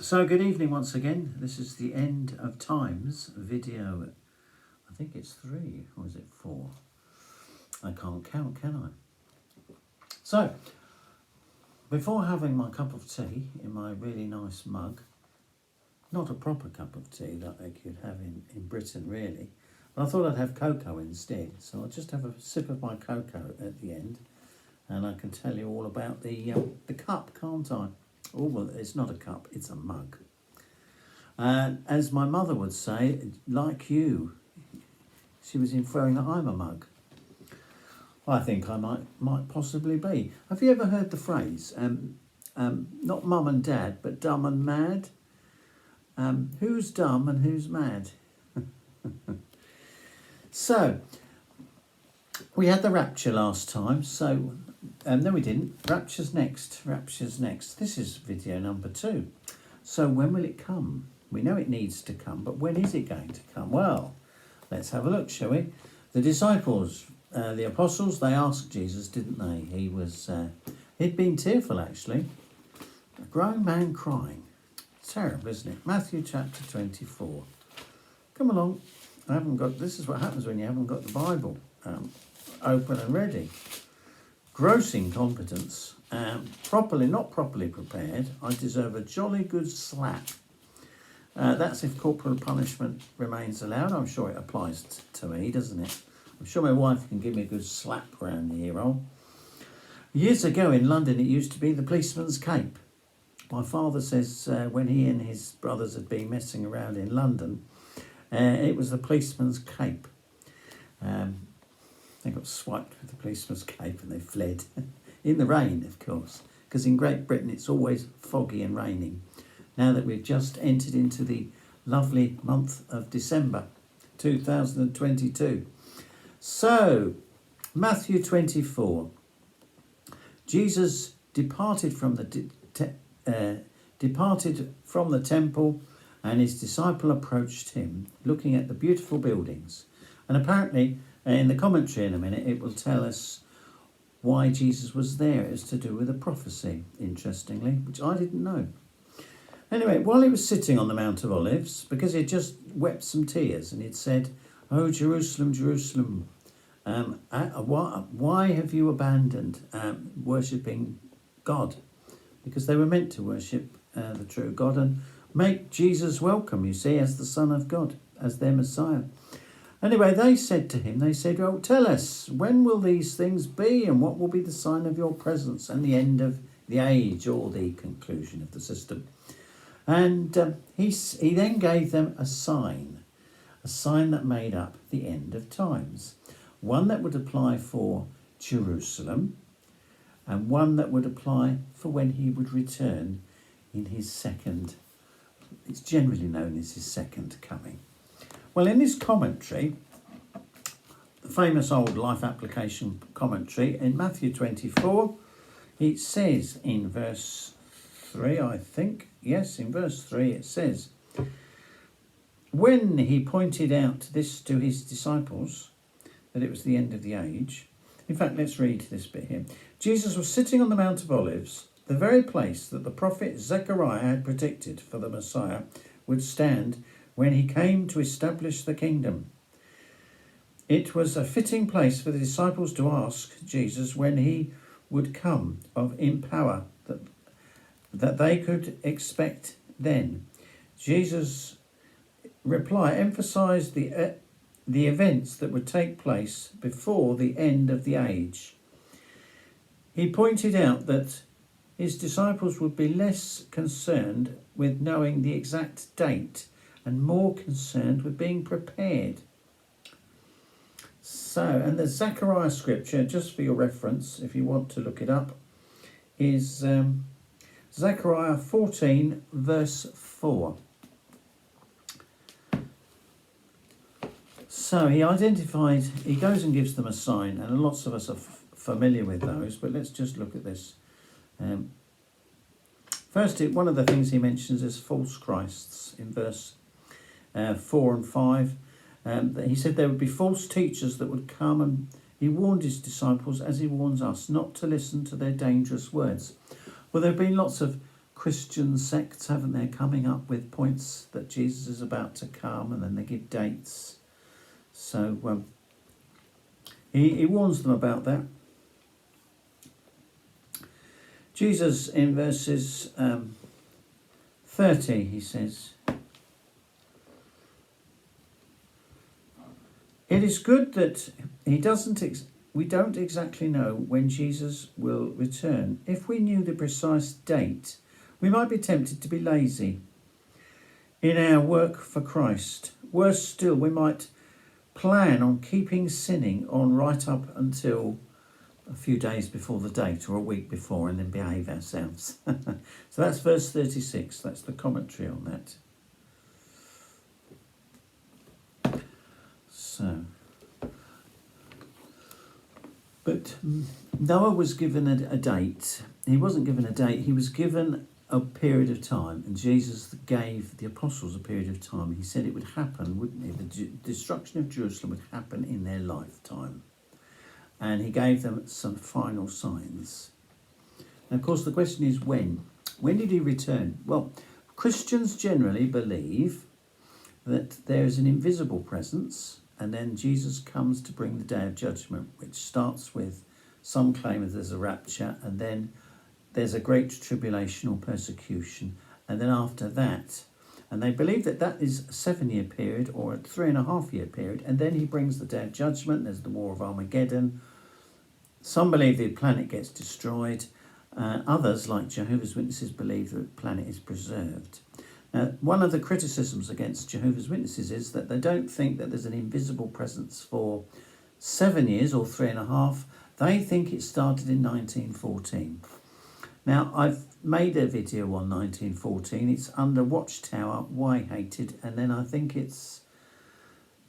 So good evening once again. This is the End of Times video. I think it's 3 or is it 4? I can't count, can I? So, before having my cup of tea in my really nice mug, not a proper cup of tea that I could have in Britain really, but I thought I'd have cocoa instead. So I'll just have a sip of my cocoa at the end and I can tell you all about the cup, can't I? Oh, well, it's not a cup, it's a mug. As my mother would say, like you, she was inferring that I'm a mug. I think I might possibly be. Have you ever heard the phrase, not mum and dad, but dumb and mad? Who's dumb and who's mad? So, we had the rapture last time, so... no, we didn't. Rapture's next. This is video number 2. So when will it come? We know it needs to come, but when is it going to come? Well, let's have a look, shall we? The disciples, the apostles, they asked Jesus, didn't they? He'd been tearful, actually. A grown man crying. Terrible, isn't it? Matthew chapter 24. Come along. This is what happens when you haven't got the Bible open and ready. Gross incompetence, not properly prepared. I deserve a jolly good slap. That's if corporal punishment remains allowed. I'm sure it applies to me, doesn't it? I'm sure my wife can give me a good slap round the ear hole. Years ago in London, it used to be the policeman's cape. My father says when he and his brothers had been messing around in London, it was the policeman's cape. They got swiped with the policeman's cape and they fled. In the rain, of course, because in Great Britain it's always foggy and raining. Now that we've just entered into the lovely month of December 2022. So, Matthew 24. Jesus departed from the temple and his disciple approached him, looking at the beautiful buildings. And apparently, in the commentary in a minute, it will tell us why Jesus was there. It's to do with a prophecy, interestingly, which I didn't know. Anyway, while he was sitting on the Mount of Olives, because he had just wept some tears and he'd said, "Oh, Jerusalem, Jerusalem, why have you abandoned worshipping God?" Because they were meant to worship the true God and make Jesus welcome, you see, as the Son of God, as their Messiah. Anyway, they said to him, "Well, tell us, when will these things be and what will be the sign of your presence and the end of the age," or the conclusion of the system? And he then gave them a sign that made up the end of times. One that would apply for Jerusalem and one that would apply for when he would return in his second, it's generally known as his second coming. Well, in his commentary, the famous old life application commentary, in Matthew 24, it says in verse 3, I think, yes, in verse 3 it says, when he pointed out this to his disciples, that it was the end of the age. In fact, let's read this bit here. Jesus was sitting on the Mount of Olives, the very place that the prophet Zechariah had predicted for the Messiah would stand when he came to establish the kingdom. It was a fitting place for the disciples to ask Jesus when he would come in power that they could expect then. Jesus' reply emphasised the events that would take place before the end of the age. He pointed out that his disciples would be less concerned with knowing the exact date and more concerned with being prepared. So, and the Zechariah scripture, just for your reference, if you want to look it up, is Zechariah 14, verse 4. So he goes and gives them a sign, and lots of us are familiar with those, but let's just look at this. First, one of the things he mentions is false Christs in verse 4 and 5. He said there would be false teachers that would come, and he warned his disciples, as he warns us, not to listen to their dangerous words. Well, there have been lots of Christian sects, haven't they, coming up with points that Jesus is about to come, and then they give dates. So he warns them about that. Jesus, in verses 30, he says, "It is good that we don't exactly know when Jesus will return. If we knew the precise date, we might be tempted to be lazy in our work for Christ. Worse still, we might plan on keeping sinning on right up until a few days before the date or a week before, and then behave ourselves." So that's verse 36. That's the commentary on that. So, but Noah was given a date. He wasn't given a date. He was given a period of time, and Jesus gave the apostles a period of time. He said it would happen, wouldn't it? The destruction of Jerusalem would happen in their lifetime. And he gave them some final signs. And of course, the question is when? When did he return? Well, Christians generally believe that there is an invisible presence, and then Jesus comes to bring the day of judgment, which starts with some claim that there's a rapture, and then there's a great tribulation or persecution, and then after that, and they believe that that is a 7-year period or a 3.5-year period, and then he brings the day of judgment. There's the war of Armageddon. Some believe the planet gets destroyed. Others, like Jehovah's Witnesses, believe that the planet is preserved. Now, one of the criticisms against Jehovah's Witnesses is that they don't think that there's an invisible presence for 7 years or 3.5. They think it started in 1914. Now, I've made a video on 1914. It's under Watchtower, Why Hated, and then I think it's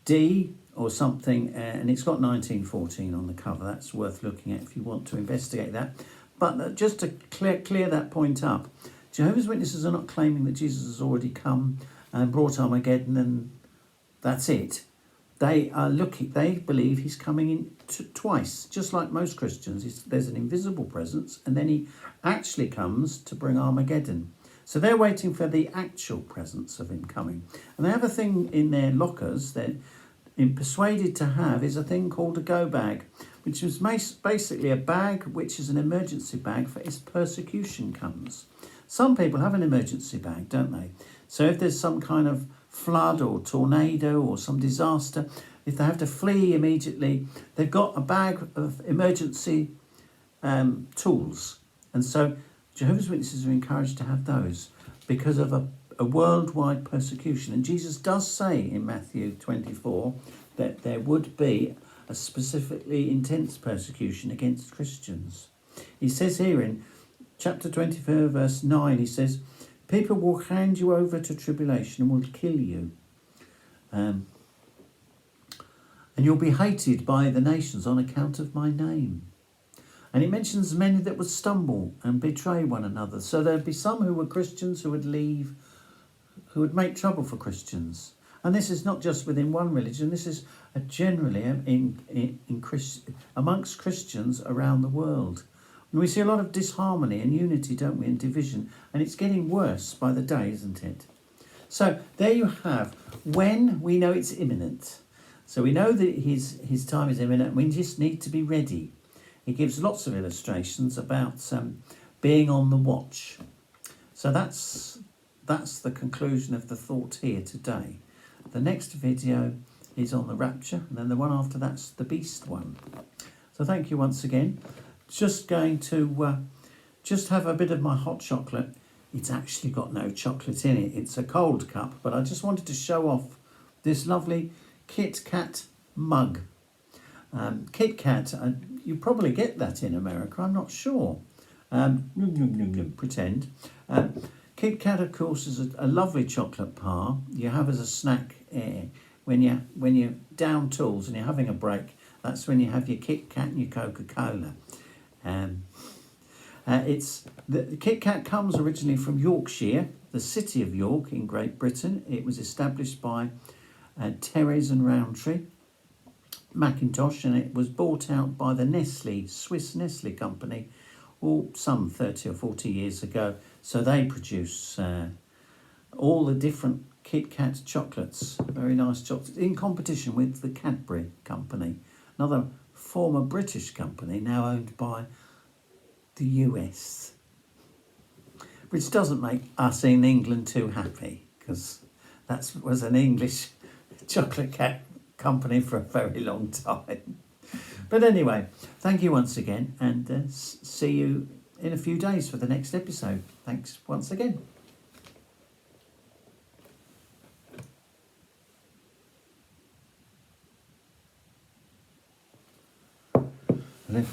D or something, and it's got 1914 on the cover. That's worth looking at if you want to investigate that. But just to clear that point up, Jehovah's Witnesses are not claiming that Jesus has already come and brought Armageddon and that's it. They believe he's coming in twice, just like most Christians. There's an invisible presence, and then he actually comes to bring Armageddon. So they're waiting for the actual presence of him coming. And they have a thing in their lockers that in persuaded to have is a thing called a go bag, which is basically a bag which is an emergency bag for if persecution comes. Some people have an emergency bag, don't they? So if there's some kind of flood or tornado or some disaster, if they have to flee immediately, they've got a bag of emergency tools. And so Jehovah's Witnesses are encouraged to have those because of a worldwide persecution. And Jesus does say in Matthew 24 that there would be a specifically intense persecution against Christians. He says here in chapter 24, verse 9, he says, "People will hand you over to tribulation and will kill you. And you'll be hated by the nations on account of my name." And it mentions many that would stumble and betray one another. So there'd be some who were Christians who would leave, who would make trouble for Christians. And this is not just within one religion. This is generally amongst Christians around the world. And we see a lot of disharmony and unity, don't we, and division. And it's getting worse by the day, isn't it? So there you have when we know it's imminent. So we know that his time is imminent. We just need to be ready. He gives lots of illustrations about being on the watch. So that's the conclusion of the thought here today. The next video is on the rapture, and then the one after that's the beast one. So thank you once again. Just going to just have a bit of my hot chocolate. It's actually got no chocolate in it. It's a cold cup, but I just wanted to show off this lovely Kit Kat mug. Kit Kat, you probably get that in America, I'm not sure. Pretend. Kit Kat, of course, is a lovely chocolate bar you have as a snack when you're down tools and you're having a break. That's when you have your Kit Kat and your Coca-Cola. The Kit Kat comes originally from Yorkshire, the city of York in Great Britain. It was established by Therese and Rowntree Mackintosh, and it was bought out by the Swiss Nestle company well, some 30 or 40 years ago. So they produce all the different Kit Kat chocolates, very nice chocolates, in competition with the Cadbury company, another former British company now owned by the US, which doesn't make us in England too happy, because that was an English chocolate company for a very long time. But anyway, thank you once again, and see you in a few days for the next episode. Thanks once again. Then